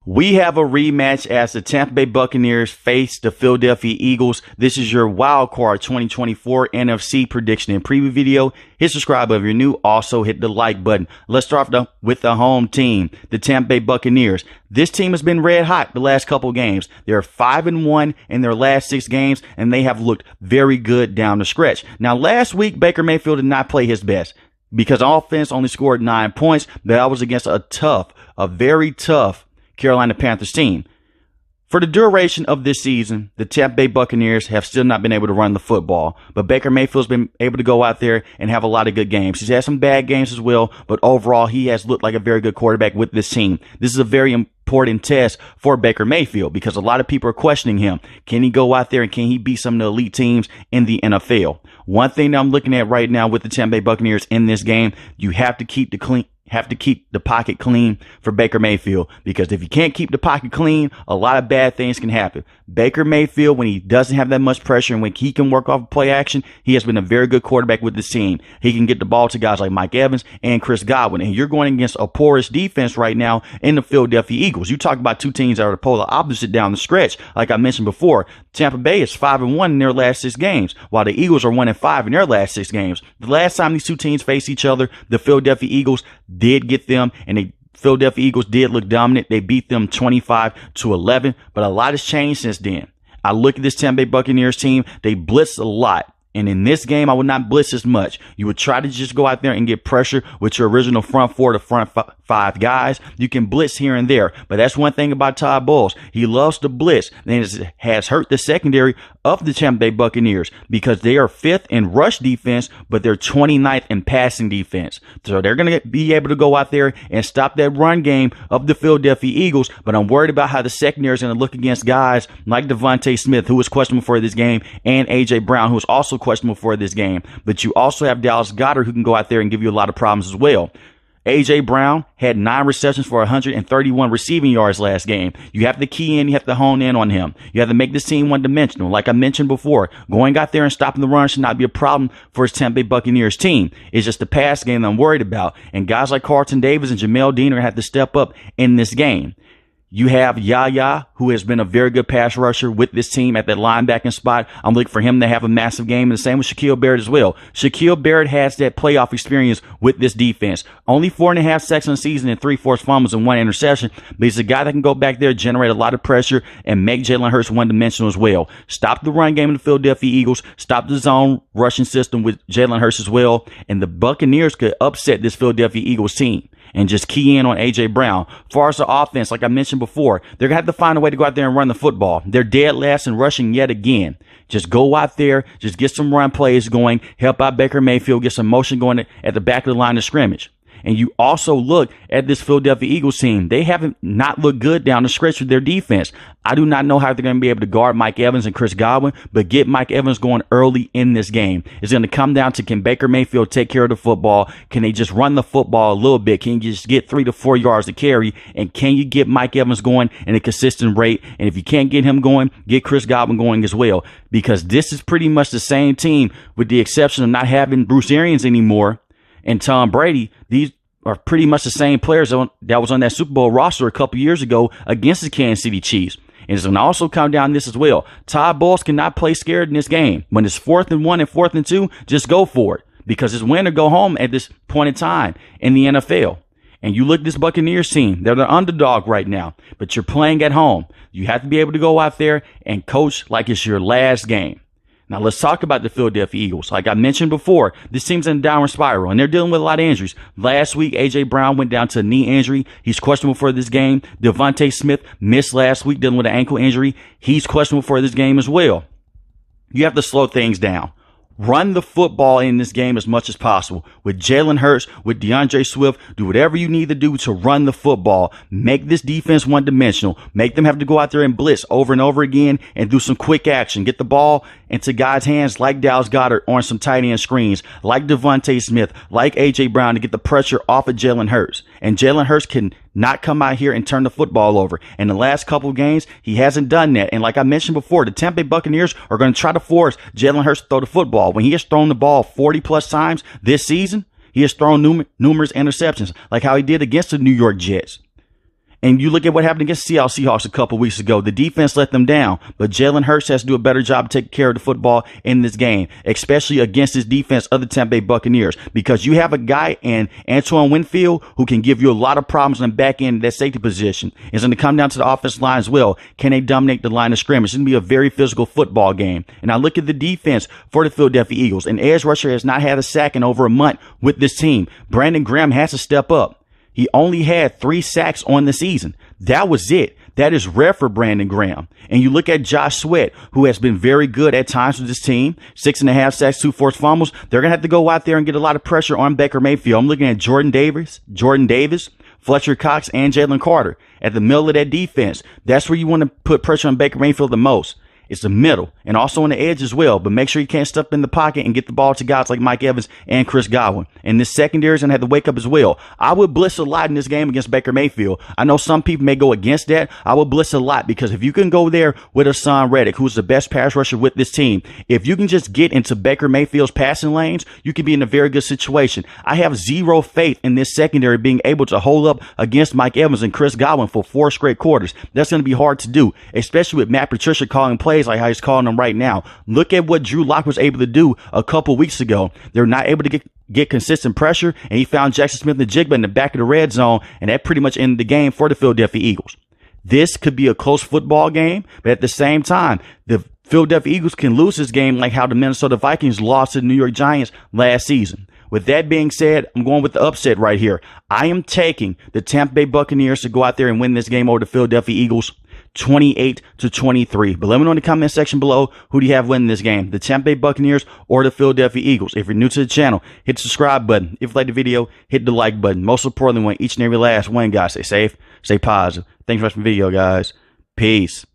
We have a rematch as the Tampa Bay Buccaneers face the Philadelphia Eagles. This is your Wildcard 2024 NFC prediction and preview video. Hit subscribe if you're new. Also hit the like button. Let's start off with the home team, the Tampa Bay Buccaneers. This team has been red hot the last couple of games. They're 5-1 in their last 6 games, and they have looked very good down the stretch. Now, last week, Baker Mayfield did not play his best because offense only scored 9 points. That was against a very tough Carolina Panthers team. For the duration of this season, the Tampa Bay Buccaneers have still not been able to run the football, but Baker Mayfield's been able to go out there and have a lot of good games. He's had some bad games as well, but overall, he has looked like a very good quarterback with this team. This is a very important test for Baker Mayfield because a lot of people are questioning him. Can he go out there and can he beat some of the elite teams in the NFL? One thing that I'm looking at right now with the Tampa Bay Buccaneers in this game, you have to keep the pocket clean for Baker Mayfield, because if you can't keep the pocket clean, a lot of bad things can happen. Baker Mayfield, when he doesn't have that much pressure and when he can work off play action, he has been a very good quarterback with this team. He can get the ball to guys like Mike Evans and Chris Godwin, and you're going against a porous defense right now in the Philadelphia Eagles. You talk about two teams that are the polar opposite down the stretch. Like I mentioned before, Tampa Bay is 5-1 in their last 6 games, while the Eagles are 1-5 in their last 6 games. The last time these two teams faced each other, the Philadelphia Eagles did get them, and the Philadelphia Eagles did look dominant. They beat them 25-11, but a lot has changed since then. I look at this Tampa Bay Buccaneers team. They blitz a lot. And in this game, I would not blitz as much. You would try to just go out there and get pressure with your original front 4 to front 5 guys. You can blitz here and there. But that's one thing about Todd Bowles. He loves to blitz. And it has hurt the secondary of the Tampa Bay Buccaneers because they are 5th in rush defense, but they're 29th in passing defense. So they're going to be able to go out there and stop that run game of the Philadelphia Eagles. But I'm worried about how the secondary is going to look against guys like Devontae Smith, who is questionable for this game, and A.J. Brown, who is also questionable for this game. But you also have Dallas Goedert, who can go out there and give you a lot of problems as well. A.J. Brown had 9 receptions for 131 receiving yards last game. You have to key in. You have to hone in on him. You have to make this team one-dimensional. Like I mentioned before, going out there and stopping the run should not be a problem for his Tampa Bay Buccaneers team. It's just the pass game that I'm worried about. And guys like Carlton Davis and Jamel Dean are going to have to step up in this game. You have Yaya, who has been a very good pass rusher with this team at that linebacking spot. I'm looking for him to have a massive game, and the same with Shaquille Barrett as well. Shaquille Barrett has that playoff experience with this defense. Only 4.5 sacks on the season and 3 forced fumbles and 1 interception, but he's a guy that can go back there, generate a lot of pressure, and make Jalen Hurts one-dimensional as well. Stop the run game of the Philadelphia Eagles. Stop the zone rushing system with Jalen Hurts as well, and the Buccaneers could upset this Philadelphia Eagles team. And just key in on A.J. Brown. As far as the offense, like I mentioned before, they're going to have to find a way to go out there and run the football. They're dead last in rushing yet again. Just go out there, just get some run plays going, help out Baker Mayfield, get some motion going at the back of the line of scrimmage. And you also look at this Philadelphia Eagles team. They haven't not looked good down the stretch with their defense. I do not know how they're going to be able to guard Mike Evans and Chris Godwin, but get Mike Evans going early in this game. It's going to come down to, can Baker Mayfield take care of the football? Can they just run the football a little bit? Can you just get 3 to 4 yards to carry? And can you get Mike Evans going in a consistent rate? And if you can't get him going, get Chris Godwin going as well. Because this is pretty much the same team, with the exception of not having Bruce Arians anymore and Tom Brady. These are pretty much the same players that was on that Super Bowl roster a couple years ago against the Kansas City Chiefs. And it's going to also come down to this as well. Todd Bowles cannot play scared in this game. When it's 4th and 1 and 4th and 2, just go for it, because it's win or go home at this point in time in the NFL. And you look at this Buccaneers team, they're the underdog right now, but you're playing at home. You have to be able to go out there and coach like it's your last game. Now, let's talk about the Philadelphia Eagles. Like I mentioned before, this team's in a downward spiral, and they're dealing with a lot of injuries. Last week, A.J. Brown went down to a knee injury. He's questionable for this game. Devontae Smith missed last week, dealing with an ankle injury. He's questionable for this game as well. You have to slow things down. Run the football in this game as much as possible. With Jalen Hurts, with DeAndre Swift, do whatever you need to do to run the football. Make this defense one-dimensional. Make them have to go out there and blitz over and over again and do some quick action. Get the ball into guys' hands like Dallas Goedert on some tight end screens, like Devontae Smith, like A.J. Brown, to get the pressure off of Jalen Hurts. And Jalen Hurts can not come out here and turn the football over. In the last couple of games, he hasn't done that. And like I mentioned before, the Tampa Bay Buccaneers are going to try to force Jalen Hurts to throw the football. When he has thrown the ball 40-plus times this season, he has thrown numerous interceptions, like how he did against the New York Jets. And you look at what happened against Seattle Seahawks a couple weeks ago. The defense let them down, but Jalen Hurts has to do a better job of taking care of the football in this game, especially against this defense of the Tampa Bay Buccaneers, because you have a guy in Antoine Winfield who can give you a lot of problems on the back end of that safety position. It's going to come down to the offensive line as well. Can they dominate the line of scrimmage? It's going to be a very physical football game. And I look at the defense for the Philadelphia Eagles. An edge rusher has not had a sack in over a month with this team. Brandon Graham has to step up. He only had 3 sacks on the season. That was it. That is rare for Brandon Graham. And you look at Josh Sweat, who has been very good at times with this team. 6.5 sacks, 2 forced fumbles. They're going to have to go out there and get a lot of pressure on Baker Mayfield. I'm looking at Jordan Davis, Fletcher Cox, and Jalen Carter at the middle of that defense. That's where you want to put pressure on Baker Mayfield the most. It's the middle and also on the edge as well. But make sure you can't step in the pocket and get the ball to guys like Mike Evans and Chris Godwin. And this secondary is going to have to wake up as well. I would blitz a lot in this game against Baker Mayfield. I know some people may go against that. I would blitz a lot because if you can go there with Hassan Reddick, who's the best pass rusher with this team, if you can just get into Baker Mayfield's passing lanes, you can be in a very good situation. I have zero faith in this secondary being able to hold up against Mike Evans and Chris Godwin for 4 straight quarters. That's going to be hard to do, especially with Matt Patricia calling plays like how he's calling them right now. Look at what Drew Lock was able to do a couple weeks ago. They're not able to get consistent pressure, and he found Jackson Smith and Jigba in the back of the red zone, and that pretty much ended the game for the Philadelphia Eagles. This could be a close football game, but at the same time, the Philadelphia Eagles can lose this game like how the Minnesota Vikings lost to the New York Giants last season. With that being said, I'm going with the upset right here. I am taking the Tampa Bay Buccaneers to go out there and win this game over the Philadelphia Eagles 28-23. But let me know in the comment section below, who do you have winning this game? The Tampa Bay Buccaneers or the Philadelphia Eagles? If you're new to the channel, hit the subscribe button. If you like the video, hit the like button. Most importantly, want each and every last one, guys, stay safe, stay positive. Thanks for watching the video, guys. Peace.